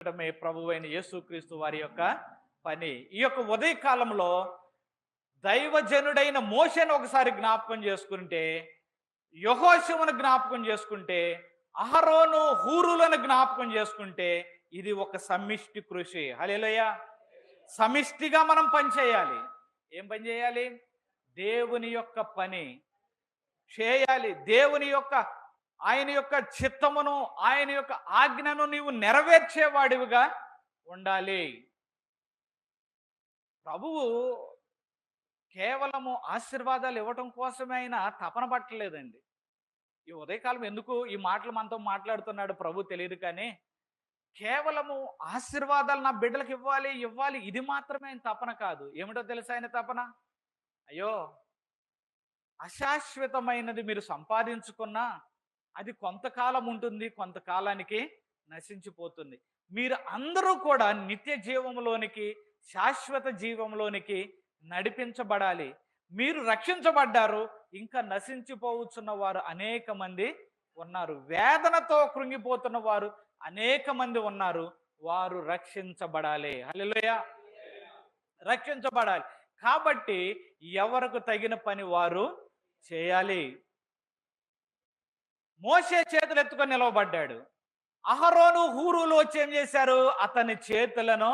ప్రభువైన యేసుక్రీస్తు వారి యొక్క పని. ఈ యొక్క ఉదయ కాలంలో దైవజనుడైన మోషేను ఒకసారి జ్ఞాపకం చేసుకుంటే, యెహోషువను జ్ఞాపకం చేసుకుంటే, అహరోను హూరులను జ్ఞాపకం చేసుకుంటే, ఇది ఒక సమిష్టి కృషి. హల్లెలూయా. సమిష్టిగా మనం పని చేయాలి. ఏం పని చేయాలి? దేవుని యొక్క పని చేయాలి. ఆయన యొక్క చిత్తమును, ఆయన యొక్క ఆజ్ఞను నీవు నెరవేర్చేవాడివిగా ఉండాలి. ప్రభువు కేవలము ఆశీర్వాదాలు ఇవ్వటం కోసమే ఆయన తపన పట్టలేదండి. ఈ ఉదయకాలం ఎందుకు ఈ మాటలు మనతో మాట్లాడుతున్నాడు ప్రభు తెలియదు కానీ, కేవలము ఆశీర్వాదాలు నా బిడ్డలకు ఇవ్వాలి ఇవ్వాలి ఇది మాత్రమే ఆయన తపన కాదు. ఏమిటో తెలుసా ఆయన తపన? అయ్యో, అశాశ్వతమైనది మీరు సంపాదించుకున్నా అది కొంతకాలం ఉంటుంది, కొంతకాలానికి నశించిపోతుంది. మీరు అందరూ కూడా నిత్య జీవంలోనికి, శాశ్వత జీవంలోనికి నడిపించబడాలి. మీరు రక్షించబడ్డారు, ఇంకా నశించిపోవచ్చున్న వారు అనేక మంది ఉన్నారు. వేదనతో కృంగిపోతున్న వారు అనేక మంది ఉన్నారు. వారు రక్షించబడాలి. హల్లెలూయా. రక్షించబడాలి. కాబట్టి ఎవరికి తగిన పని వారు చేయాలి. మోషే చేతులు ఎత్తుకొని నిలవబడ్డాడు. అహరోను హూరులు వచ్చి ఏం చేశారు? అతని చేతులను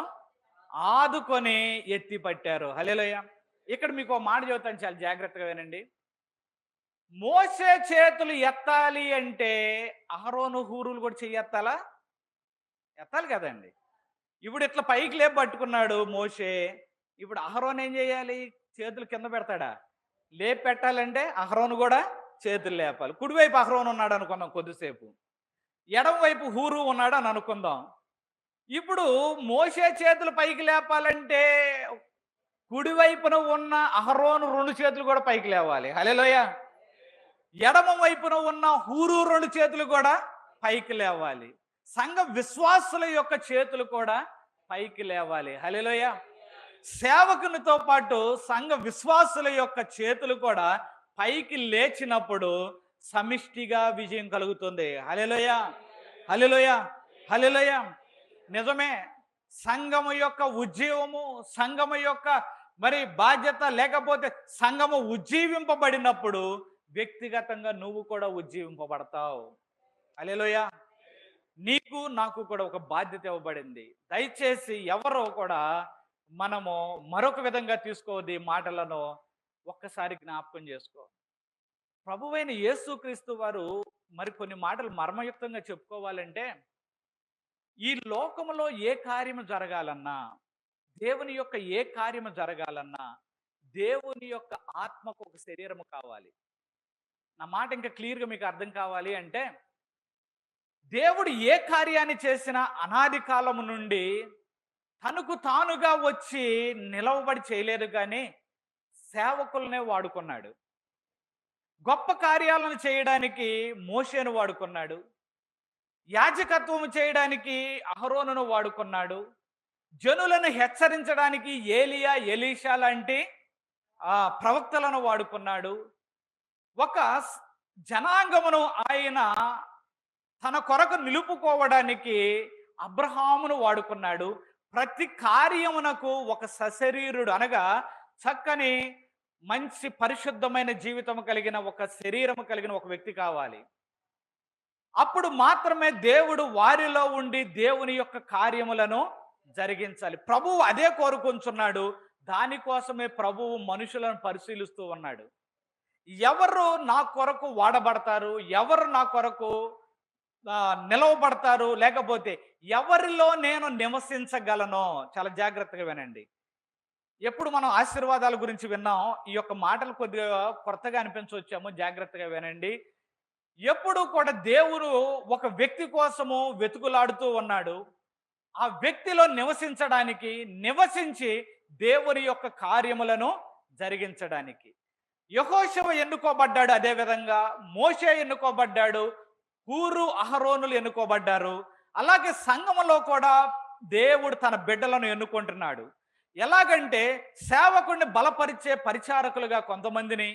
ఆదుకొని ఎత్తి పట్టారు. హల్లెలూయా. ఇక్కడ మీకు ఒక మాట చెబుతాను, చాలా జాగ్రత్తగా వినండి. మోషే చేతులు ఎత్తాలి అంటే అహరోను హూరులు కూడా చెయ్యెత్తాలా? ఎత్తాలి కదండి. ఇప్పుడు ఇట్లా పైకి లేపు పట్టుకున్నాడు మోషే. ఇప్పుడు అహరోను ఏం చేయాలి? చేతులు కింద పెడతాడా? లేపి పెట్టాలంటే అహరోను కూడా చేతులు లేపాలి. కుడివైపు అహరోను ఉన్నాడు అనుకుందాం కొద్దిసేపు, ఎడమ వైపు హూరు ఉన్నాడు అని అనుకుందాం. ఇప్పుడు మోషే చేతులు పైకి లేపాలంటే కుడివైపున ఉన్న అహరోను రెండు చేతులు కూడా పైకి లేవాలి. హల్లెలూయా. ఎడమ వైపున ఉన్న హూరు రెండు చేతులు కూడా పైకి లేవాలి. సంఘ విశ్వాసుల యొక్క చేతులు కూడా పైకి లేవాలి. హల్లెలూయా. సేవకునితో పాటు సంఘ విశ్వాసుల యొక్క చేతులు కూడా పైకి లేచినప్పుడు సమిష్టిగా విజయం కలుగుతుంది. హల్లెలూయా. హల్లెలూయా. హల్లెలూయా. నిజమే. సంఘము యొక్క ఉజ్జీవము, సంఘము యొక్క బాధ్యత, లేకపోతే సంఘము ఉజ్జీవింపబడినప్పుడు వ్యక్తిగతంగా నువ్వు కూడా ఉజ్జీవింపబడతావు. హల్లెలూయా. నీకు నాకు కూడా ఒక బాధ్యత ఇవ్వబడింది. దయచేసి ఎవరో కూడా మనము మరొక విధంగా తీసుకోవద్దు. ఈ మాటలను ఒక్కసారి జ్ఞాపకం చేసుకో. ప్రభువైన యేసుక్రీస్తు వారు కొన్ని మాటలు మర్మయుక్తంగా చెప్పుకోవాలంటే, ఈ లోకములో ఏ కార్యము జరగాలన్నా, దేవుని యొక్క ఏ కార్యము జరగాలన్నా, దేవుని యొక్క ఆత్మకు ఒక శరీరము కావాలి. నా మాట ఇంకా క్లియర్గా మీకు అర్థం కావాలి అంటే, దేవుడు ఏ కార్యాన్ని చేసినా అనాది కాలము నుండి తనకు తానుగా వచ్చి నిలవబడి చేయలేదు, కానీ సేవకులనే వాడుకున్నాడు. గొప్ప కార్యాలను చేయడానికి మోషేను వాడుకున్నాడు. యాజకత్వం చేయడానికి అహరోనును వాడుకున్నాడు. జనులను హెచ్చరించడానికి ఏలియా, ఎలీషా లాంటి ప్రవక్తలను వాడుకున్నాడు. ఒక జనాంగమును ఆయన తన కొరకు నిలుపుకోవడానికి అబ్రహామును వాడుకున్నాడు. ప్రతి కార్యమునకు ఒక సశరీరుడు, అనగా చక్కని మంచి పరిశుద్ధమైన జీవితం కలిగిన ఒక శరీరము కలిగిన ఒక వ్యక్తి కావాలి. అప్పుడు మాత్రమే దేవుడు వారిలో ఉండి దేవుని యొక్క కార్యములను జరిగించాలి. ప్రభువు అదే కోరుకుంటున్నాడు. దానికోసమే ప్రభువు మనుషులను పరిశీలిస్తూ ఉన్నాడు. ఎవరు నా కొరకు వాడబడతారు, ఎవరు నా కొరకు నిలవబడతారు, లేకపోతే ఎవరిలో నేను నివసించగలను. చాలా జాగ్రత్తగా వినండి. ఎప్పుడు మనం ఆశీర్వాదాల గురించి విన్నాం, ఈ యొక్క మాటలు కొద్దిగా కొత్తగా అనిపించవచ్చేమో, జాగ్రత్తగా వినండి. ఎప్పుడు కూడా దేవుడు ఒక వ్యక్తి కోసము వెతుకులాడుతూ ఉన్నాడు. ఆ వ్యక్తిలో నివసించడానికి, నివసించి దేవుని యొక్క కార్యములను జరిగించడానికి. యెహోషువ ఎన్నుకోబడ్డాడు, అదేవిధంగా మోషే ఎన్నుకోబడ్డాడు, హూరు, అహరోనులు ఎన్నుకోబడ్డారు. అలాగే సంఘములో కూడా దేవుడు తన బిడ్డలను ఎన్నుకుంటున్నాడు. ఎలాగంటే సేవకుడిని బలపరిచే పరిచారకులుగా కొంతమందిని,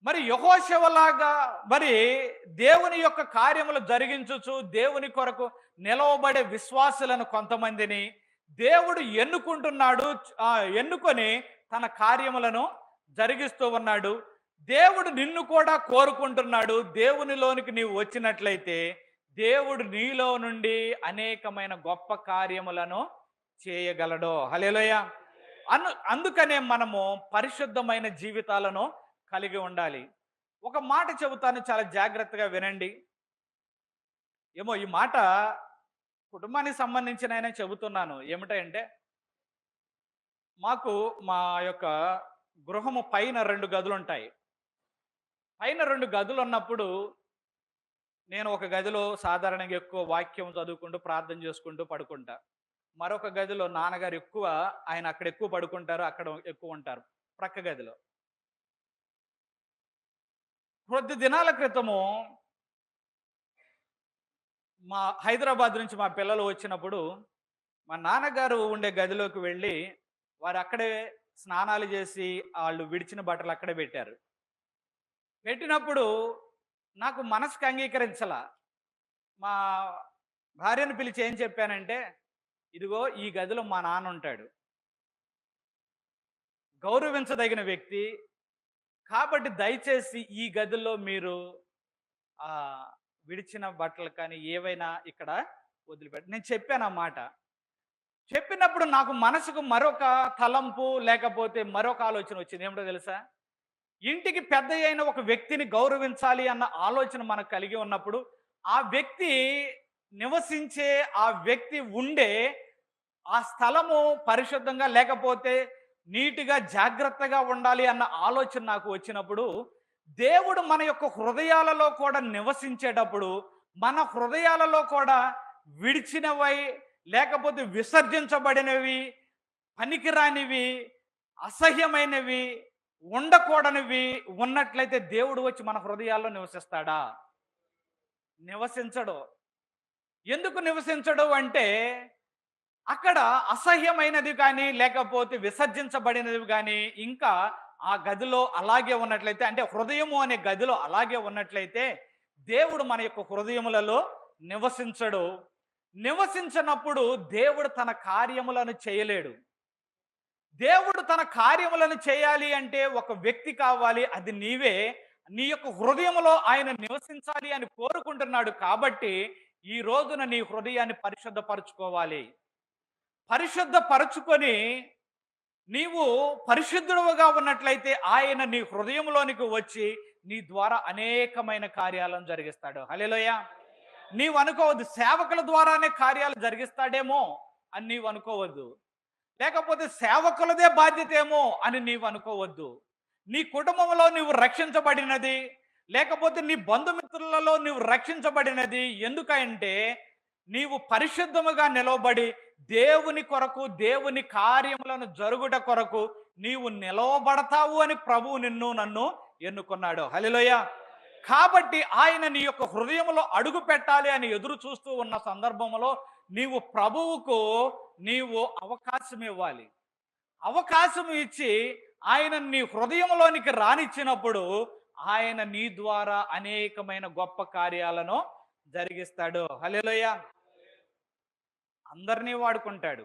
మరి యెహోషువలాగా మరి దేవుని యొక్క కార్యములు జరిగించుచు దేవుని కొరకు నిలవబడే విశ్వాసులను కొంతమందిని దేవుడు ఎన్నుకుంటున్నాడు. ఎన్నుకొని తన కార్యములను జరిగిస్తూ ఉన్నాడు. దేవుడు నిన్ను కూడా కోరుకుంటున్నాడు. దేవునిలోనికి నీవు వచ్చినట్లయితే దేవుడు నీలో నుండి అనేకమైన గొప్ప కార్యములను చేయగలడు. హల్లెలూయా. అందుకనే మనము పరిశుద్ధమైన జీవితాలను కలిగి ఉండాలి. ఒక మాట చెబుతాను, చాలా జాగ్రత్తగా వినండి. ఏమో ఈ మాట కుటుంబానికి సంబంధించిన చెబుతున్నాను. ఏమిటంటే, మాకు మా యొక్క గృహము పైన 2 గదులు ఉంటాయి. పైన 2 గదులు ఉన్నప్పుడు నేను ఒక గదిలో సాధారణంగా ఎక్కువ వాక్యం చదువుకుంటూ ప్రార్థన చేసుకుంటూ పడుకుంటా. మరొక గదిలో నాన్నగారు ఆయన అక్కడ ఎక్కువ పడుకుంటారు, అక్కడ ఎక్కువ ఉంటారు ప్రక్క గదిలో. కొద్ది దినాల క్రితము మా హైదరాబాద్ నుంచి మా పిల్లలు వచ్చినప్పుడు మా నాన్నగారు ఉండే గదిలోకి వెళ్ళి వారు అక్కడే స్నానాలు చేసి వాళ్ళు విడిచిన బట్టలు అక్కడే పెట్టారు. పెట్టినప్పుడు నాకు మనసుకు అంగీకరించలా. మా భార్యను పిలిచి ఏం చెప్పానంటే, ఇదిగో ఈ గదిలో మా నాన్న ఉంటాడు, గౌరవించదగిన వ్యక్తి కాబట్టి దయచేసి ఈ గదిలో మీరు విడిచిన బట్టలు కానీ ఏవైనా ఇక్కడ వదిలిపెట్టి నేను చెప్పాను ఆ మాట. చెప్పినప్పుడు నాకు మనసుకు మరొక తలంపు లేకపోతే మరొక ఆలోచన వచ్చింది. ఏమిటో తెలుసా? ఇంటికి పెద్ద అయిన ఒక వ్యక్తిని గౌరవించాలి అన్న ఆలోచన మనకు కలిగి ఉన్నప్పుడు ఆ వ్యక్తి నివసించే ఆ వ్యక్తి ఉండే ఆ స్థలము పరిశుద్ధంగా లేకపోతే నీటిగా జాగ్రత్తగా ఉండాలి అన్న ఆలోచన నాకు వచ్చినప్పుడు దేవుడు మన యొక్క హృదయాలలో కూడా నివసించేటప్పుడు మన హృదయాలలో కూడా విడిచినవై లేకపోతే విసర్జించబడినవి పనికిరానివి అసహ్యమైనవి ఉండకూడనివి ఉన్నట్లయితే దేవుడు వచ్చి మన హృదయాల్లో నివసిస్తాడా? నివసించడు. ఎందుకు నివసించడు అంటే అక్కడ అసహ్యమైనది కానీ లేకపోతే విసర్జించబడినది కానీ ఇంకా ఆ గదిలో అలాగే ఉన్నట్లయితే, అంటే హృదయము అనే గదిలో అలాగే ఉన్నట్లయితే దేవుడు మన యొక్క హృదయములలో నివసించడు. నివసించినప్పుడు దేవుడు తన కార్యములను చేయలేడు. దేవుడు తన కార్యములను చేయాలి అంటే ఒక వ్యక్తి కావాలి, అది నీవే. నీ యొక్క హృదయములో ఆయన నివసించాలి అని కోరుకుంటున్నాడు. కాబట్టి ఈ రోజున నీ హృదయాన్ని పరిశుద్ధపరచుకోవాలి. పరిశుద్ధపరచుకొని నీవు పరిశుద్ధుడుగా ఉన్నట్లయితే ఆయన నీ హృదయంలోనికి వచ్చి నీ ద్వారా అనేకమైన కార్యాలను జరిగిస్తాడు. హల్లెలూయా. నీవు అనుకోవద్దు సేవకుల ద్వారానే కార్యాలు జరిగిస్తాడేమో అని నీవు అనుకోవద్దు, లేకపోతే సేవకులదే బాధ్యత ఏమో అని నీవు అనుకోవద్దు. నీ కుటుంబంలో నీవు రక్షించబడినది, లేకపోతే నీ బంధుమిత్రులలో నీవు రక్షించబడినది ఎందుకంటే నీవు పరిశుద్ధముగా నిలవబడి దేవుని కొరకు దేవుని కార్యములను జరుగుట కొరకు నీవు నిలవబడతావు అని ప్రభువు నన్ను ఎన్నుకున్నాడు. హల్లెలూయా. కాబట్టి ఆయన నీ యొక్క హృదయంలో అడుగు పెట్టాలి అని ఎదురు చూస్తూ ఉన్న సందర్భంలో నీవు ప్రభువుకు నీవు అవకాశం ఇవ్వాలి. అవకాశం ఇచ్చి ఆయన నీ హృదయంలోనికి రానిచ్చినప్పుడు ఆయన నీ ద్వారా అనేకమైన గొప్ప కార్యాలను జరిగిస్తాడు. హల్లెలూయా. అందరినీ వాడుకుంటాడు.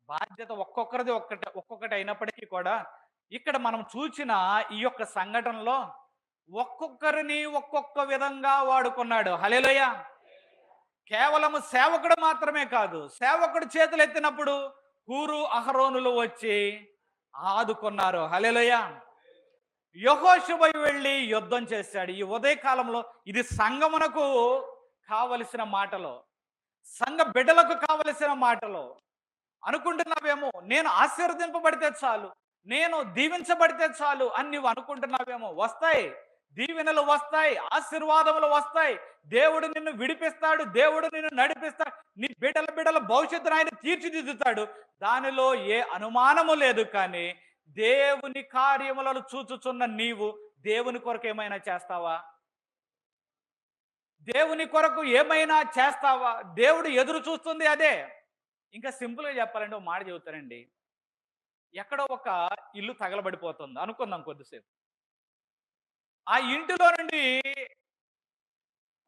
బాధ్యత ఒక్కొక్కరిది ఒక్కొక్కటి అయినప్పటికీ కూడా ఇక్కడ మనం చూసిన ఈ యొక్క సంఘటనలో ఒక్కొక్కరిని ఒక్కొక్క విధంగా వాడుకున్నాడు. హల్లెలూయా. కేవలం సేవకుడు మాత్రమే కాదు, సేవకుడు చేతులు ఎత్తినప్పుడు హూరు అహరోనులు వచ్చి ఆదుకున్నారు. హల్లెలూయా. యెహోషువ వెళ్ళి యుద్ధం చేశాడు. ఈ ఉదయకాలంలో ఇది సంఘమునకు కావలసిన మాటలు, సంఘ బిడ్డలకు కావలసిన మాటలు. అనుకుంటున్నావేమో నేను ఆశీర్వదింపబడితే చాలు, నేను దీవించబడితే చాలు అని నువ్వు అనుకుంటున్నావేమో. వస్తాయి, దీవెనలు వస్తాయి, ఆశీర్వాదములు వస్తాయి. దేవుడు నిన్ను విడిపిస్తాడు, దేవుడు నిన్ను నడిపిస్తాడు, నీ బిడ్డల భవిష్యత్తును ఆయన తీర్చిదిద్దుతాడు. దానిలో ఏ అనుమానము లేదు. కానీ దేవుని కార్యములను చూచుచున్న నీవు దేవుని కొరకు ఏమైనా చేస్తావా? దేవుని కొరకు ఏమైనా చేస్తావా? దేవుడు ఎదురు చూస్తుంది అదే. ఇంకా సింపుల్గా చెప్పాలంటే ఒక మాట చెబుతానండి. ఎక్కడో ఒక ఇల్లు తగలబడిపోతుంది అనుకుందాం కొద్దిసేపు. ఆ ఇంటిలో నుండి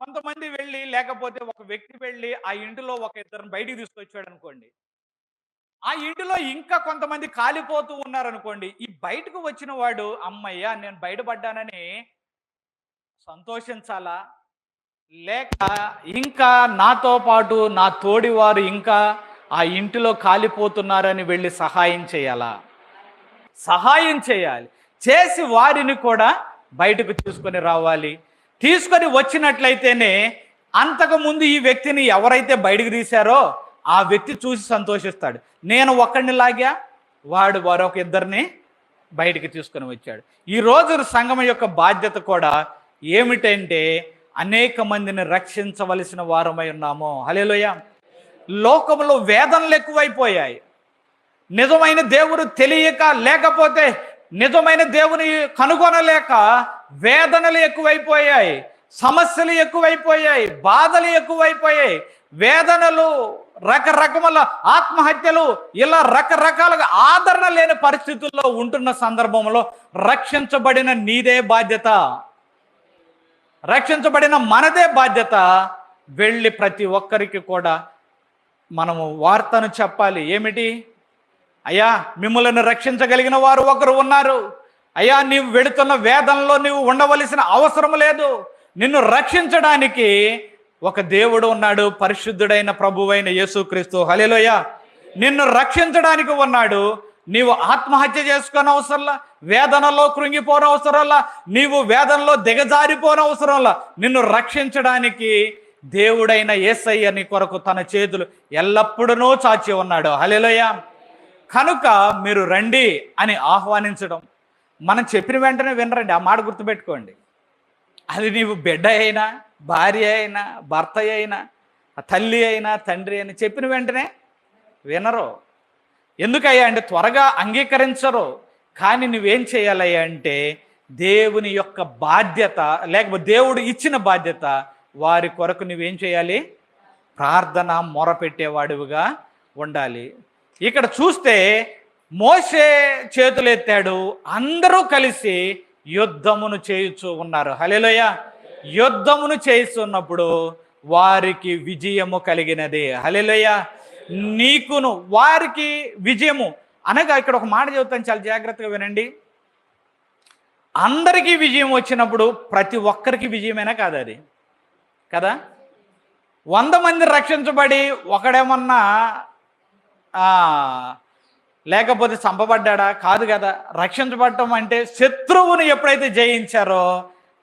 కొంతమంది వెళ్ళి, లేకపోతే ఒక వ్యక్తి వెళ్ళి ఆ ఇంటిలో ఒక ఇద్దరిని బయటికి తీసుకొచ్చాడు అనుకోండి. ఆ ఇంటిలో ఇంకా కొంతమంది కాలిపోతూ ఉన్నారనుకోండి. ఈ బయటకు వచ్చిన వాడు హమ్మయ్య! నేను బయటపడ్డానని సంతోషించాలా? లేక ఇంకా నాతో పాటు నా తోడివారు ఇంకా ఆ ఇంటిలో కాలిపోతున్నారని వెళ్ళి సహాయం చేయాలా? సహాయం చేయాలి. చేసి వారిని కూడా బయటకు తీసుకొని రావాలి. తీసుకొని వచ్చినట్లయితేనే అంతకుముందు ఈ వ్యక్తిని ఎవరైతే బయటకు తీశారో ఆ వ్యక్తి చూసి సంతోషిస్తాడు. నేను ఒక్కడిని లాగా, వాడు మరొక ఇద్దరిని బయటికి తీసుకొని వచ్చాడు. ఈరోజు సంఘం యొక్క బాధ్యత కూడా ఏమిటంటే అనేక మందిని రక్షించవలసిన వారమై ఉన్నాము. హల్లెలూయా. లోకంలో వేదనలు ఎక్కువైపోయాయి. నిజమైన దేవుడు తెలియక, లేకపోతే నిజమైన దేవుని కనుగొనలేక వేదనలు ఎక్కువైపోయాయి, సమస్యలు ఎక్కువైపోయాయి, బాధలు ఎక్కువైపోయాయి. వేదనలు, రకరకముల ఆత్మహత్యలు, ఇలా రకరకాలుగా ఆదరణ లేని పరిస్థితుల్లో ఉంటున్న సందర్భంలో రక్షించబడిన నీదే బాధ్యత, రక్షించబడిన మనదే బాధ్యత. వెళ్ళి ప్రతి ఒక్కరికి కూడా మనము వార్తను చెప్పాలి. ఏమిటి? అయ్యా, మిమ్మల్ని రక్షించగలిగిన వారు ఒకరు ఉన్నారు. అయ్యా, నీవు వెడుతున్న వేదనలో నీవు ఉండవలసిన అవసరం లేదు. నిన్ను రక్షించడానికి ఒక దేవుడు ఉన్నాడు, పరిశుద్ధుడైన ప్రభువైన యేసుక్రీస్తు. హల్లెలూయా. నిన్ను రక్షించడానికి ఉన్నాడు. నీవు ఆత్మహత్య చేసుకునే అవసరంలా, వేదనలో కృంగిపోని అవసరంలా, నీవు వేదనలో దిగజారిపోని అవసరంలా. నిన్ను రక్షించడానికి దేవుడైన యేసయ్య నీ కొరకు తన చేతులు ఎల్లప్పుడూ చాచి ఉన్నాడు. హల్లెలూయా. కనుక మీరు రండి అని ఆహ్వానించడం, మనం చెప్పిన వెంటనే వినరండి. ఆ మాట గుర్తుపెట్టుకోండి. అది నీవు బిడ్డ అయినా, భార్య అయినా, భర్త అయినా, తల్లి అయినా, తండ్రి అయినా చెప్పిన వెంటనే వినరు. ఎందుకయ్యా అంటే త్వరగా అంగీకరించరు. కానీ నువ్వేం చేయాలయ్యా అంటే దేవుని యొక్క బాధ్యత, లేకపోతే దేవుడు ఇచ్చిన బాధ్యత, వారి కొరకు నువ్వేం చేయాలి? ప్రార్థన మొరపెట్టేవాడివిగా ఉండాలి. ఇక్కడ చూస్తే మోషే చేతులెత్తాడు, అందరూ కలిసి యుద్ధమును చేయుచూ ఉన్నారు. హల్లెలూయా. యుద్ధమును చేస్తున్నప్పుడు వారికి విజయము కలిగినది. హల్లెలూయా. నీకును వారికి విజయము అనగా ఇక్కడ ఒక మాట చెబుతాను, చాలా జాగ్రత్తగా వినండి. అందరికీ విజయం వచ్చినప్పుడు ప్రతి ఒక్కరికి విజయమైనా కాదు అది కదా. 100 మంది రక్షించబడి ఒకడేమన్నా లేకపోతే చంపబడ్డా కాదు కదా. రక్షించబడటం అంటే శత్రువుని ఎప్పుడైతే జయించారో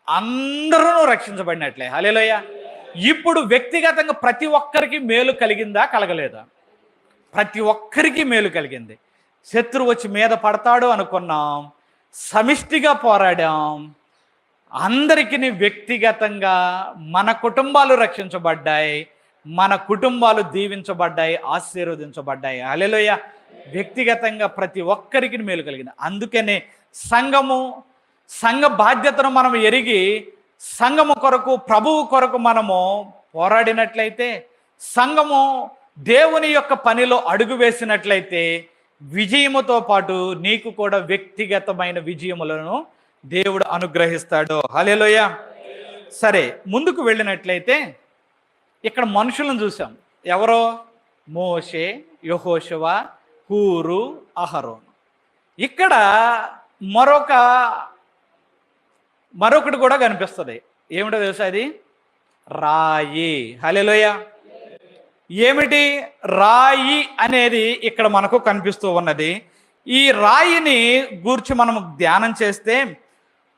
అందరూ రక్షించబడినట్లే. హల్లెలూయా. ఇప్పుడు వ్యక్తిగతంగా ప్రతి ఒక్కరికి మేలు కలిగిందా, కలగలేదా? ప్రతి ఒక్కరికి మేలు కలిగింది. శత్రువు వచ్చి మీద పడతాడు అనుకున్నాం, సమిష్టిగా పోరాడాం, అందరికీ వ్యక్తిగతంగా మన కుటుంబాలు రక్షించబడ్డాయి, మన కుటుంబాలు దీవించబడ్డాయి, ఆశీర్వదించబడ్డాయి. హల్లెలూయా. వ్యక్తిగతంగా ప్రతి ఒక్కరికి మేలు కలిగింది. అందుకనే సంఘ బాధ్యతను మనం ఎరిగి సంఘము కొరకు, ప్రభువు కొరకు మనము పోరాడినట్లయితే, సంఘము దేవుని యొక్క పనిలో అడుగు వేసినట్లయితే విజయముతో పాటు నీకు కూడా వ్యక్తిగతమైన విజయములను దేవుడు అనుగ్రహిస్తాడు. హల్లెలూయా. సరే, ముందుకు వెళ్ళినట్లయితే ఇక్కడ మనుషులను చూసాం. ఎవరో? మోషే, యెహోషువ, హూరు, అహరోను. ఇక్కడ మరొకటి కూడా కనిపిస్తుంది. ఏమిటో తెలుసా? అది రాయి. హల్లెలూయా. ఏమిటి రాయి అనేది ఇక్కడ మనకు కనిపిస్తూ ఉన్నది. ఈ రాయిని గూర్చి మనం ధ్యానం చేస్తే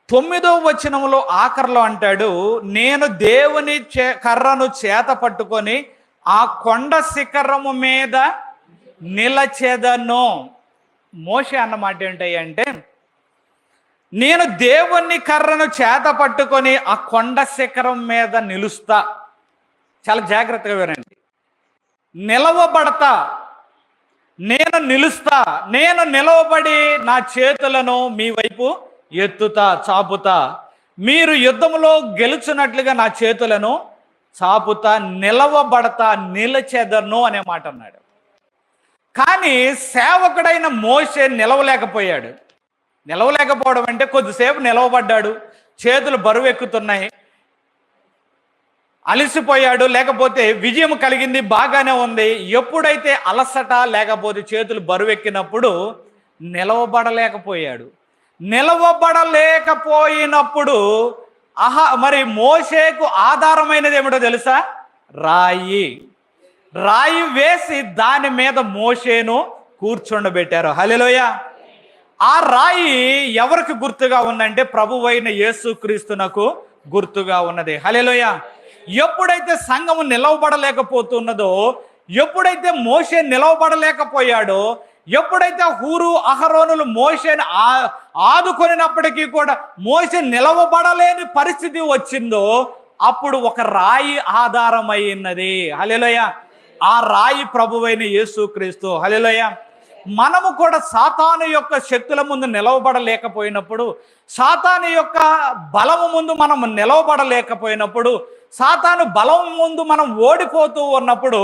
9వ వచనంలో ఆఖరిలో అంటాడు, నేను దేవుని కర్రను చేత పట్టుకొని ఆ కొండ శిఖరము మీద నిలచెదను. మోషే అన్నమాట ఏంటంటే, నేను దేవుని కర్రను చేత పట్టుకొని ఆ కొండ శిఖరం మీద నిలుస్తా. చాలా జాగ్రత్తగా వినండి. నిలవబడతా, నేను నిలుస్తా, నేను నిలవబడి నా చేతులను మీ వైపు ఎత్తుతా, చాపుతా. మీరు యుద్ధంలో గెలుచున్నట్లుగా నా చేతులను చాపుతా, నిలవబడతా, నిలచెదను అనే మాట అన్నాడు. కానీ సేవకుడైన మోషే నిలవలేకపోయాడు. నిలవలేకపోవడం అంటే కొద్దిసేపు నిలవబడ్డాడు, చేతులు బరువెక్కుతున్నాయి, అలసిపోయాడు, లేకపోతే విజయం కలిగింది, బాగానే ఉంది. ఎప్పుడైతే అలసట లేకపోతే చేతులు బరువెక్కినప్పుడు నిలవబడలేకపోయాడు. నిలవబడలేకపోయినప్పుడు మరి మోషేకు ఆధారమైనది ఏమిటో తెలుసా? రాయి. రాయి వేసి దాని మీద మోషేను కూర్చుండబెట్టారు. హల్లెలూయా. ఆ రాయి ఎవరికి గుర్తుగా ఉందంటే ప్రభువైన యేసుక్రీస్తునకు గుర్తుగా ఉన్నది. హల్లెలూయా. ఎప్పుడైతే సంఘము నిలవబడలేకపోతున్నదో, ఎప్పుడైతే మోషే నిలవబడలేకపోయాడో, ఎప్పుడైతే హూరు అహరోనులు మోషేని ఆదుకొనినప్పటికీ కూడా మోషే నిలవబడలేని పరిస్థితి వచ్చిందో, అప్పుడు ఒక రాయి ఆధారమైనది. హల్లెలూయా. ఆ రాయి ప్రభువైన యేసుక్రీస్తు. హల్లెలూయా. మనము కూడా సాతాను యొక్క శక్తుల ముందు నిలవబడలేకపోయినప్పుడు, సాతాను యొక్క బలము ముందు మనం నిలవబడలేకపోయినప్పుడు, సాతాను బలం ముందు మనం ఓడిపోతూ ఉన్నప్పుడు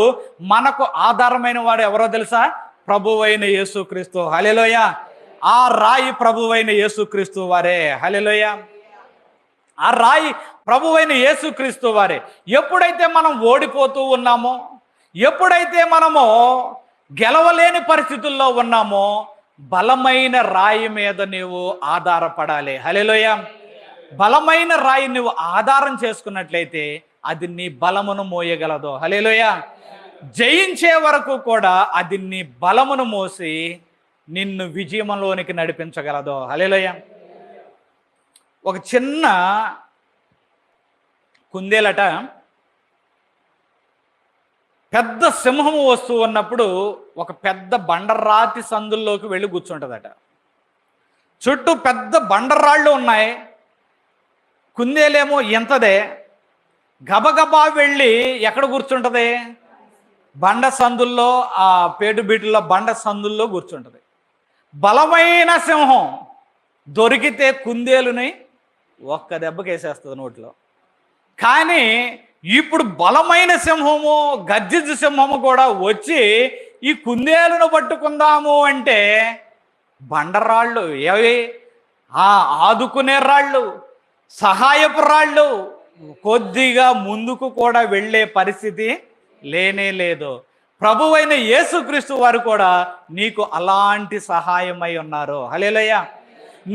మనకు ఆధారమైన వాడు ఎవరో తెలుసా? ప్రభువైన యేసుక్రీస్తు. హల్లెలూయా. ఆ రాయి ప్రభువైన యేసుక్రీస్తు వారే. హల్లెలూయా. ఆ రాయి ప్రభువైన యేసుక్రీస్తు వారే. ఎప్పుడైతే మనం ఓడిపోతూ ఉన్నామో, ఎప్పుడైతే మనము గెలవలేని పరిస్థితుల్లో ఉన్నామో, బలమైన రాయి మీద నీవు ఆధారపడాలి. హల్లెలూయా. బలమైన రాయి నువ్వు ఆధారం చేసుకున్నట్లయితే అది నీ బలమును మోయగలదు. హల్లెలూయా. జయించే వరకు కూడా అది నీ బలమును మోసి నిన్ను విజయంలోనికి నడిపించగలదు. హల్లెలూయా. ఒక చిన్న కుందేలట పెద్ద సింహము వస్తూ ఉన్నప్పుడు ఒక పెద్ద బండరాతి సందుల్లోకి వెళ్ళి కూర్చుంటుందట. చుట్టూ పెద్ద బండరాళ్ళు ఉన్నాయి, కుందేలేమో ఎంతదే, గబగబా వెళ్ళి ఎక్కడ కూర్చుంటుంది? బండ సందుల్లో, ఆ పేటు బీటుల్లో బండ సందుల్లో కూర్చుంటుంది. బలమైన సింహం దొరికితే కుందేలుని ఒక్క దెబ్బకేసేస్తుంది నోట్లో. కానీ ఇప్పుడు బలమైన సింహము, గర్జించు సింహము కూడా వచ్చి ఈ కుందేలును పట్టుకుందాము అంటే బండరాళ్ళు, ఏవి? ఆదుకునే రాళ్ళు, సహాయపు రాళ్ళు, కొద్దిగా ముందుకు కూడా వెళ్ళే పరిస్థితి లేనే లేదు. ప్రభువైన యేసుక్రీస్తు వారు కూడా నీకు అలాంటి సహాయమై ఉన్నారు. హల్లెలూయా.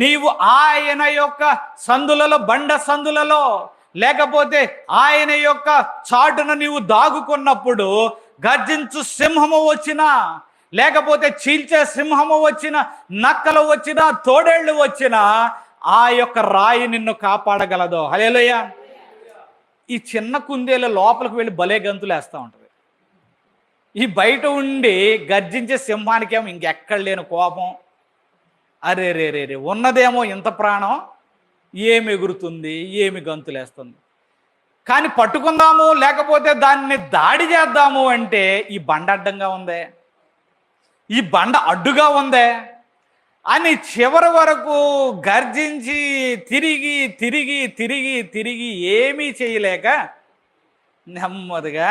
నీవు ఆయన యొక్క సందులలో, బండ సందులలో, లేకపోతే ఆయన యొక్క చాటున నీవు దాగుకున్నప్పుడు గర్జించు సింహము వచ్చినా, లేకపోతే చీల్చే సింహము వచ్చిన, నక్కలు వచ్చినా, తోడేళ్లు వచ్చినా ఆ యొక్క రాయి నిన్ను కాపాడగలదు. హల్లెలూయా. ఈ చిన్న కుందేలు లోపలికి వెళ్ళి భలే గంతులు వేస్తూ ఉంటుంది. ఈ బయట ఉండి గర్జించే సింహానికేమో ఇంకెక్కడ లేని కోపం. అరే రే రే రే, ఉన్నదేమో ఇంత ప్రాణం, ఏమి ఎగురుతుంది, ఏమి గంతులేస్తుంది. కానీ పట్టుకుందాము, లేకపోతే దాన్ని దాడి చేద్దాము అంటే ఈ బండ అడ్డంగా ఉందే, ఈ బండ అడ్డుగా ఉందే అని చివరి వరకు గర్జించి తిరిగి తిరిగి తిరిగి తిరిగి ఏమీ చేయలేక నెమ్మదిగా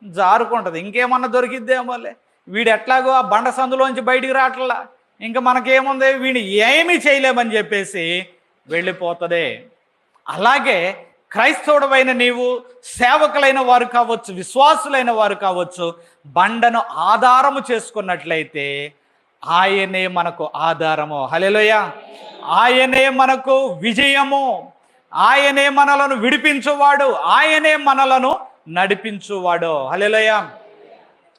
జారుకుంటుంది. ఇంకేమన్నా దొరికిద్దేమోలే, వీడు ఎట్లాగో ఆ బండ సందులోంచి బయటికి రావట్లా, ఇంకా మనకేముంది, వీడిని ఏమీ చేయలేమని చెప్పేసి వెళ్ళిపోతుంది. అలాగే క్రైస్తవుడమైన నీవు, సేవకులైన వారు కావచ్చు, విశ్వాసులైన వారు కావచ్చు, బండను ఆధారము చేసుకున్నట్లయితే ఆయనే మనకు ఆధారము. హల్లెలూయా. ఆయనే మనకు విజయము, ఆయనే మనలను విడిపించువాడు, ఆయనే మనలను నడిపించువాడు. హల్లెలూయా.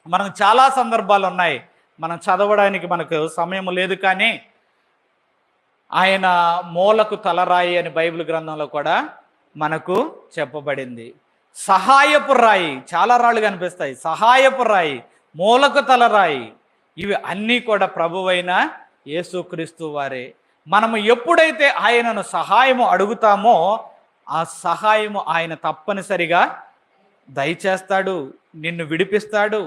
మనకు చాలా సందర్భాలు ఉన్నాయి, మనం చదవడానికి మనకు సమయం లేదు. కానీ ఆయన మూలకు తలరాయి అని బైబిల్ గ్రంథంలో కూడా మనకు చెప్పబడింది. సహాయపు రాయి, చాలా రాళ్ళు కనిపిస్తాయి, సహాయపు రాయి, మూలకు తలరాయి, ఇవి అన్నీ కూడా ప్రభువైన యేసుక్రీస్తు వారే. మనము ఎప్పుడైతే ఆయనను సహాయము అడుగుతామో ఆ సహాయము ఆయన తప్పనిసరిగా దయచేస్తాడు, నిన్ను విడిపిస్తాడు.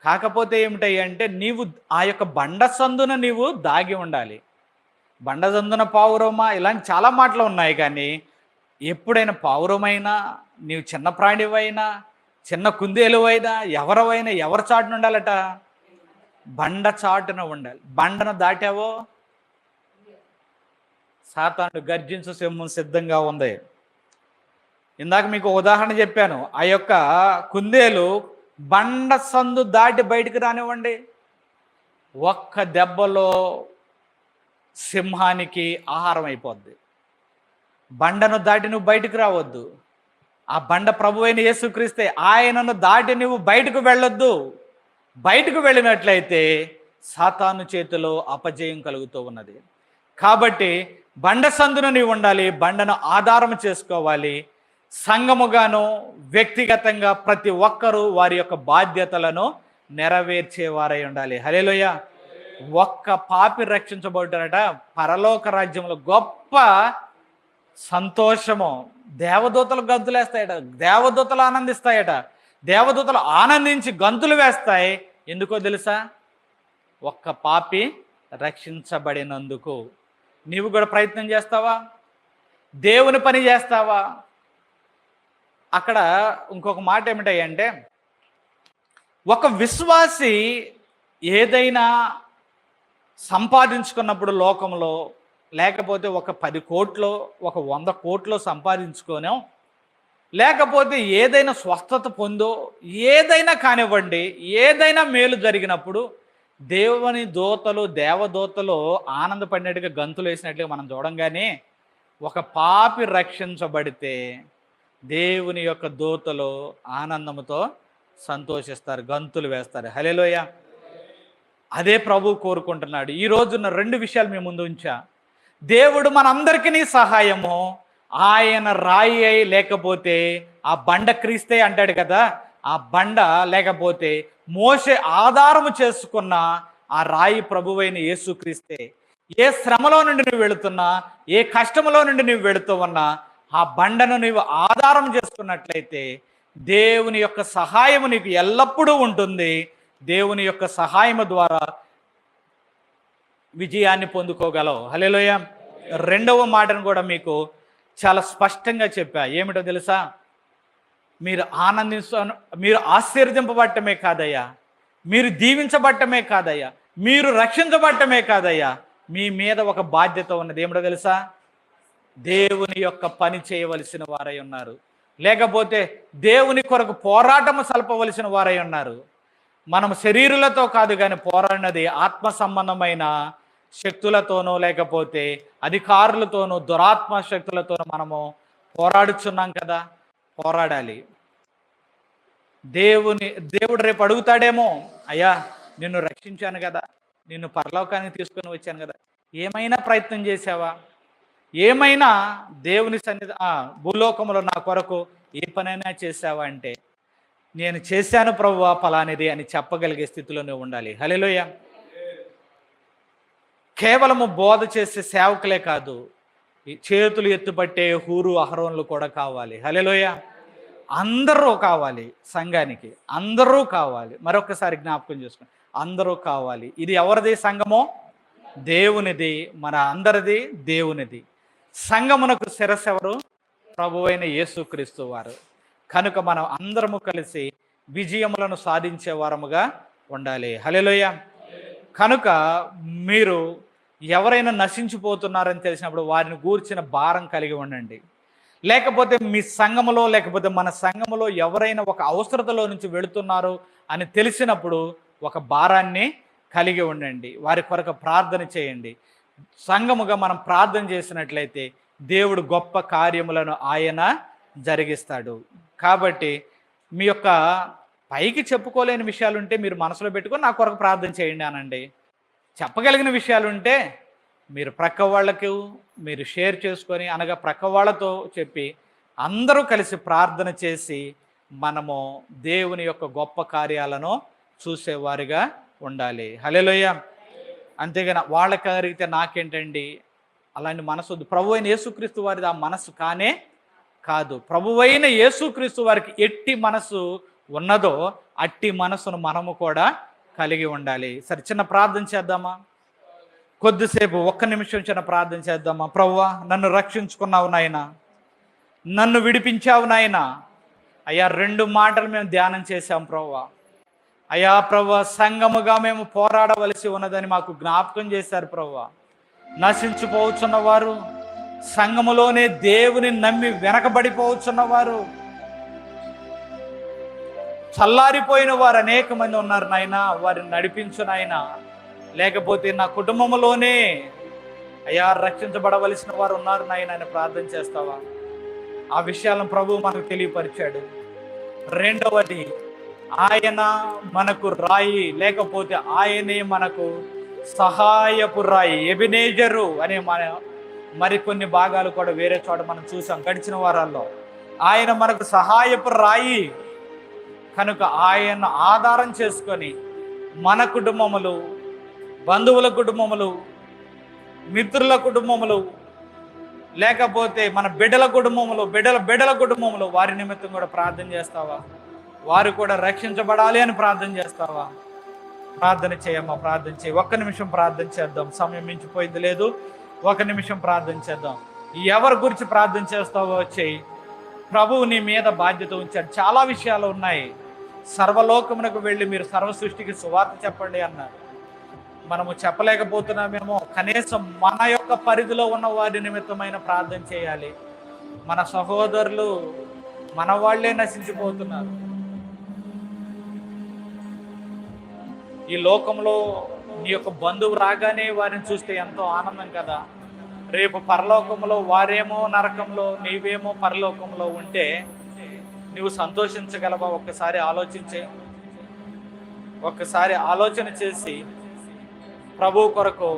కాకపోతే ఏమిటంటే నీవు ఆ యొక్క బండ సందున నీవు దాగి ఉండాలి. బండ సందున పావురమా, ఇలాంటి చాలా మాటలు ఉన్నాయి. కానీ ఎప్పుడైనా పావురమైనా, నీవు చిన్న ప్రాణివైనా, చిన్న కుందేలువైనా, ఎవరైనా ఎవరి చాటున ఉండాలట? బండ చాటున ఉండాలి. బండను దాటావో సాతాను గర్జించు సింహం సిద్ధంగా ఉంది. ఇందాక మీకు ఉదాహరణ చెప్పాను. ఆ యొక్క కుందేలు బండ సందు దాటి బయటికి రానివ్వండి, ఒక్క దెబ్బలో సింహానికి ఆహారం అయిపోద్ది. బండను దాటి నువ్వు బయటకు రావద్దు. ఆ బండ ప్రభువైన యేసుక్రీస్తే. ఆయనను దాటి నువ్వు బయటకు వెళ్ళొద్దు. బయటకు వెళ్ళినట్లయితే సాతాను చేతిలో అపజయం కలుగుతూ ఉన్నది. కాబట్టి బండ సందున నీవు ఉండాలి, బండను ఆధారం చేసుకోవాలి. సంఘముగాను వ్యక్తిగతంగా ప్రతి ఒక్కరూ వారి యొక్క బాధ్యతలను నెరవేర్చేవారై ఉండాలి. హల్లెలూయా. ఒక్క పాపి రక్షించబడ్డారట, పరలోక రాజ్యంలో గొప్ప సంతోషము. దేవదూతలు గంతులేస్తాయట, దేవదూతలు ఆనందిస్తాయట, దేవదూతలు ఆనందించి గంతులు వేస్తాయి. ఎందుకో తెలుసా? ఒక్క పాపి రక్షించబడినందుకు. నీవు కూడా ప్రయత్నం చేస్తావా? దేవుని పని చేస్తావా? అక్కడ ఇంకొక మాట ఏమిటంటే, ఒక విశ్వాసి ఏదైనా సంపాదించుకున్నప్పుడు లోకంలో, లేకపోతే ఒక 10 కోట్లు, ఒక 100 కోట్లు సంపాదించుకోనో, లేకపోతే ఏదైనా స్వస్థత పొందో, ఏదైనా కానివ్వండి, ఏదైనా మేలు జరిగినప్పుడు దేవుని దూతలు, దేవదూతలు ఆనందపడినట్టుగా గంతులు వేసినట్లుగా మనం చూడంగానే, ఒక పాపి రక్షించబడితే దేవుని యొక్క దూతలు ఆనందంతో సంతోషిస్తారు, గంతులు వేస్తారు. హల్లెలూయా. అదే ప్రభు కోరుకుంటున్నాడు. ఈ రోజున 2 విషయాలు మీ ముందు ఉంచా. దేవుడు మనందరికీ సహాయము. ఆయన రాయి అయి, లేకపోతే ఆ బండ క్రీస్తే అంటాడు కదా, ఆ బండ లేకపోతే మోషే ఆధారము చేసుకున్న ఆ రాయి ప్రభువైన యేసుక్రీస్తే. ఏ శ్రమలో నుండి నువ్వు వెళుతున్నా, ఏ కష్టములో నుండి నువ్వు వెళుతూ ఉన్నా, ఆ బండను నీవు ఆధారం చేసుకున్నట్లయితే దేవుని యొక్క సహాయము నీకు ఎల్లప్పుడూ ఉంటుంది. దేవుని యొక్క సహాయము ద్వారా విజయాన్ని పొందుకోగలవు. హల్లెలూయా. 2వ మాటను కూడా మీకు చాలా స్పష్టంగా చెప్పా. ఏమిటో తెలుసా? మీరు మీరు ఆశీర్వదింపబడటమే కాదయ్యా, మీరు దీవించబడటమే కాదయ్యా, మీరు రక్షించబడటమే కాదయ్యా, మీ మీద ఒక బాధ్యత ఉన్నది. ఏమిటో తెలుసా? దేవుని యొక్క పని చేయవలసిన వారై ఉన్నారు, లేకపోతే దేవుని కొరకు పోరాటము సల్పవలసిన వారై ఉన్నారు. మనం శరీరులతో కాదు కానీ పోరాడినది ఆత్మ సంబంధమైన శక్తులతోనో, లేకపోతే అధికారులతోనో, దురాత్మ శక్తులతోనో మనము పోరాడుచున్నాం కదా. పోరాడాలి. దేవుడు రేపు అడుగుతాడేమో, అయ్యా నిన్ను రక్షించాను కదా, నిన్ను పరలోకానికి తీసుకొని వచ్చాను కదా, ఏమైనా ప్రయత్నం చేసావా? ఏమైనా దేవుని సన్నిధి భూలోకంలో నా కొరకు ఏ పనైనా చేసావా అంటే, నేను చేశాను ప్రభువా ఫలానిది అని చెప్పగలిగే స్థితిలో నువ్వు ఉండాలి. హల్లెలూయా. కేవలము బోధ చేసే సేవకులే కాదు, ఈ చేతులు ఎత్తుపట్టే హూరు అహరోన్లు కూడా కావాలి. హల్లెలూయా. అందరూ కావాలి, సంఘానికి అందరూ కావాలి. మరొకసారి జ్ఞాపకం చేసుకోండి, అందరూ కావాలి. ఇది ఎవరిది? సంఘము దేవునిది, మన అందరిది దేవునిది. సంఘమునకు శిరస్సు ఎవరు? ప్రభువైన యేసుక్రీస్తు వారు. కనుక మనం అందరము కలిసి విజయములను సాధించే వారముగా ఉండాలి. హల్లెలూయా. కనుక మీరు ఎవరైనా నశించిపోతున్నారని తెలిసినప్పుడు వారిని గూర్చిన భారం కలిగి ఉండండి. లేకపోతే మీ సంఘములో, లేకపోతే మన సంఘములో ఎవరైనా ఒక అవసరతలో నుంచి వెళుతున్నారు అని తెలిసినప్పుడు ఒక భారాన్ని కలిగి ఉండండి. వారి కొరకు ప్రార్థన చేయండి. సంఘముగా మనం ప్రార్థన చేసినట్లయితే దేవుడు గొప్ప కార్యములను ఆయన జరిగిస్తాడు. కాబట్టి మీ యొక్క పైకి చెప్పుకోలేని విషయాలు ఉంటే మీరు మనసులో పెట్టుకొని నా కొరకు ప్రార్థన చేయండి అనండి. చెప్పగలిగిన విషయాలు ఉంటే మీరు ప్రక్క వాళ్ళకు మీరు షేర్ చేసుకొని, అనగా ప్రక్క వాళ్ళతో చెప్పి అందరూ కలిసి ప్రార్థన చేసి మనము దేవుని యొక్క గొప్ప కార్యాలను చూసేవారిగా ఉండాలి. హల్లెలూయా. అంతేగాని వాళ్ళకి అడిగితే నాకేంటండి అలాంటి మనసు వద్దు. ప్రభువైన యేసుక్రీస్తు వారిది ఆ మనసు కానే కాదు. ప్రభువైన యేసుక్రీస్తు వారికి ఎట్టి మనసు ఉన్నదో అట్టి మనసును మనము కూడా కలిగి ఉండాలి. సరే, చిన్న ప్రార్థన చేద్దామా? కొద్దిసేపు 1 నిమిషం చిన్న ప్రార్థన చేద్దామా? ప్రభువా, నన్ను రక్షించుకున్నావు నాయనా, నన్ను విడిపించావు నాయనా. అయ్యా 2 మాటలు మేము ధ్యానం చేశాం ప్రభువా. అయ్యా ప్రభువా, సంఘముగా మేము పోరాడవలసి ఉన్నదని మాకు జ్ఞాపకం చేశారు ప్రభువా. నశించిపోతున్న వారు, సంఘములోనే దేవుని నమ్మి వెనకబడిపోవచ్చున్న వారు, చల్లారిపోయిన వారు అనేక మంది ఉన్నారు నాయన. వారిని నడిపించు నాయన. లేకపోతే నా కుటుంబంలోనే అయ్యా రక్షించబడవలసిన వారు ఉన్నారు నాయన అని ప్రార్థన చేస్తావా? ఆ విషయాలను ప్రభువు మనకు తెలియపరిచాడు. రెండవది, ఆయన మనకు రాయి, లేకపోతే ఆయనే మనకు సహాయపు రాయి, ఎబినేజరు అనే మరికొన్ని భాగాలు కూడా వేరే చోట మనం చూసాం గడిచిన వారాల్లో. ఆయన మనకు సహాయపు రాయి కనుక ఆయన ఆధారం చేసుకొని మన కుటుంబములు, బంధువుల కుటుంబములు, మిత్రుల కుటుంబములు, లేకపోతే మన బిడ్డల కుటుంబములు, బిడ్డల కుటుంబములు, వారి నిమిత్తం కూడా ప్రార్థన చేస్తావా? వారు కూడా రక్షించబడాలి అని ప్రార్థన చేస్తావా? ప్రార్థన చేయమ్మా, ప్రార్థన చేయి. 1 నిమిషం ప్రార్థన చేద్దాం. సమయం మించిపోయింది లేదు. 1 నిమిషం ప్రార్థన చేద్దాం. ఎవరి గురించి ప్రార్థన చేస్తావో చేయి. ప్రభువు నీ మీద బాధ్యత ఉంచాడు. చాలా విషయాలు ఉన్నాయి. సర్వలోకమునకు వెళ్ళి మీరు సర్వ సృష్టికి సువార్త చెప్పండి అన్నారు. మనము చెప్పలేకపోతున్నామేమో. కనీసం మన యొక్క పరిధిలో ఉన్న వారి నిమిత్తమైన ప్రార్థన చేయాలి. మన సహోదరులు, మన వాళ్ళే నశించిపోతున్నారు. ఈ లోకంలో నీ యొక్క బంధువు రాగానే వారిని చూస్తే ఎంతో ఆనందం కదా. రేపు పరలోకంలో వారేమో నరకంలో, నీవేమో పరలోకంలో ఉంటే నువ్వు సంతోషించగలవా? ఒక్కసారి ఆలోచించే. ఒక్కసారి ఆలోచన చేసి ప్రభు కొరకు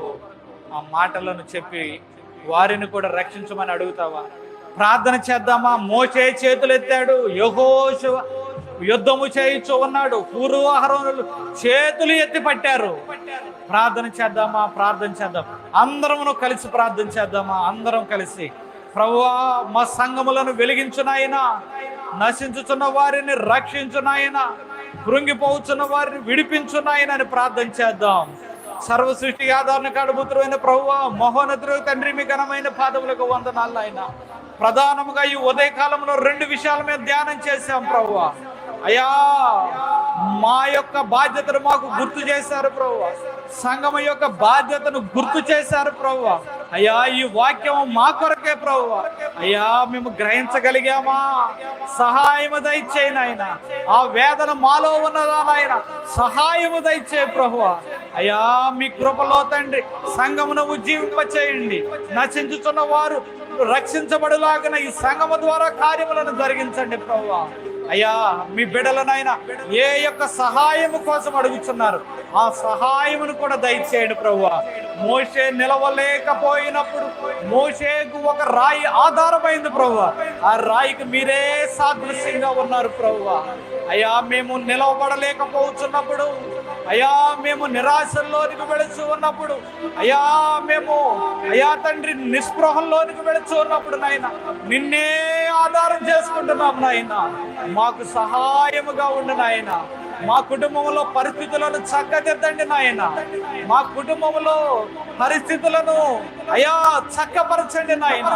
ఆ మాటలను చెప్పి వారిని కూడా రక్షించమని అడుగుతావా? ప్రార్థన చేద్దామా? మోషే చేతులు ఎత్తాడు, యెహోషువ యుద్ధము చేయించు ఉన్నాడు, హూరు అహరోనులు చేతులు ఎత్తి పట్టారు. ప్రార్థన చేద్దామా? ప్రార్థన చేద్దాం. అందరమును కలిసి ప్రార్థన చేద్దామా? అందరం కలిసి, ప్రభువా మా సంఘములను వెలిగించునాయనా, నశించుచున్న వారిని రక్షించునాయనా, కృంగిపోతున్న వారిని విడిపించునాయనా అని ప్రార్థన చేద్దాం. సర్వ సృష్టికి ఆధారణ కాడబుతురైన ప్రభువా, మహోన్నతుడు తండ్రి, మీ ఘనమైన పాదములకు వందనాలు ఆయన. ప్రధానముగా ఈ ఉదయకాలంలో 2 విషయాల మీద ధ్యానం చేశాం ప్రభువా. అయ్యా, మా యొక్క బాధ్యతను మాకు గుర్తు చేశారు ప్రభువా. సంఘం యొక్క బాధ్యతను గుర్తు చేశారు ప్రభువా. అయ్యా, ఈ వాక్యం మా కొరకే ప్రభువా. అయ్యా, మేము గ్రహించగలిగామా? సహాయము దయచేయి నాయన. ఆ వేదన మాలో ఉన్నదా నాయన? సహాయము దయచేయి ప్రభువా. అయ్యా, మీ కృపలో తండ్రి సంఘమును ఉజ్జీవింపచేయండి. నశించుతున్న వారు రక్షించబడులాగిన ఈ సంఘము ద్వారా కార్యములను జరిగించండి ప్రభువా. అయ్యా, మీ బిడ్డలనైనా ఏ యొక్క సహాయము కోసం అడుగుతున్నారు, ఆ సహాయమును కూడా దయచేయండి ప్రభువా. మోషే నిలవలేకపోయినప్పుడు మోషేకు ఒక రాయి ఆధారమైంది ప్రభువా. ఆ రాయికి మీరే సాదృశ్యంగా ఉన్నారు ప్రభువా. అయ్యా, మేము నిలవబడలేకపోతున్నప్పుడు, అయ్యా మేము నిరాశల్లోనికి వెళుతూ ఉన్నప్పుడు, అయ్యా తండ్రి నిస్పృహంలోనికి వెళుతూ ఉన్నప్పుడు నాయన నిన్నే ఆధారం చేసుకుంటున్నాం నాయన. మాకు సహాయముగా ఉండు నాయన. మా కుటుంబంలో పరిస్థితులను చక్కదిద్దండి నాయన. మా కుటుంబంలో పరిస్థితులను అయ్యా చక్కపరచండి నాయన.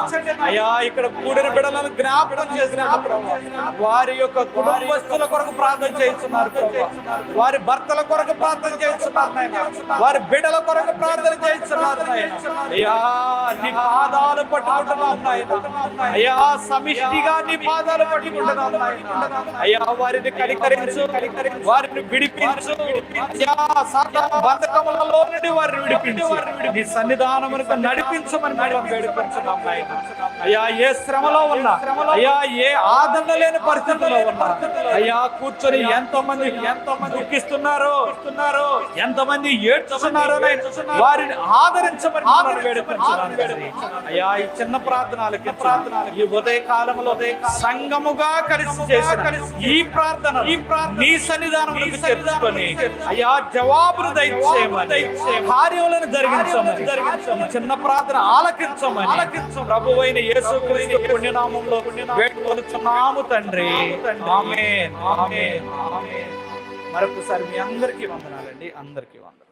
అయ్యా, ఇక్కడ కూడిన బిడ్డలను జ్ఞాపకం చేసినప్పుడు వారి యొక్క కుటుంబస్తుల కొరకు ప్రార్థన చేస్తున్నారు ప్రభువా. వారి భర్తల కొరకు ప్రార్థన చేస్తున్నారు నాయన. వారి బిడ్డల కొరకు ప్రార్థన చేస్తున్నారు నాయన. అయ్యా, నీ పాదాలు పట్టుకుంటున్నాం నాయన. అయ్యా, సమిష్టిగా నీ పాదాలు పట్టుకుంటున్నాం నాయన. అయ్యా, వారిని కనికరించు, వారిని విడిపించు. అయ్యా, సాతాను బంధకములలో నుండి వారిని విడిపించు. నీ సన్నిధానమునకు నడిపించమని మేము వేడుకొంచున్నాం నాయన. అయ్యా, ఏ శ్రమలో ఉన్నా, అయ్యా ఏ ఆదరణ లేని పరిస్థితుల్లో ఉన్నా, అయ్యా కూర్చొని ఎంతో మంది దుఃఖిస్తున్నారో, ఎంతమంది ఏడ్చుతున్నారో వారిని ఆదరించమని మేము వేడుకొంచున్నాం. అయ్యా, ఈ చిన్న ప్రార్థనలకి ఈ ఉదయ కాలంలో సంఘముగా కలిసి చేసిన ఈ ప్రార్థన నీ సన్నిధానమునకు చేర్చుకొని అయ్యా జవాబును దయచేయమని, కార్యములను జరిగించమని, చిన్న ప్రార్థన ఆలకించమని ప్రభువైన యేసుక్రీస్తు పుణ్యనామంలో వేడుకొనుచున్నాము తండ్రి. ఆమేన్, ఆమేన్, ఆమేన్. మరొకసారి మీ అందరికీ వందనాలండి. అందరికీ వందనాలు.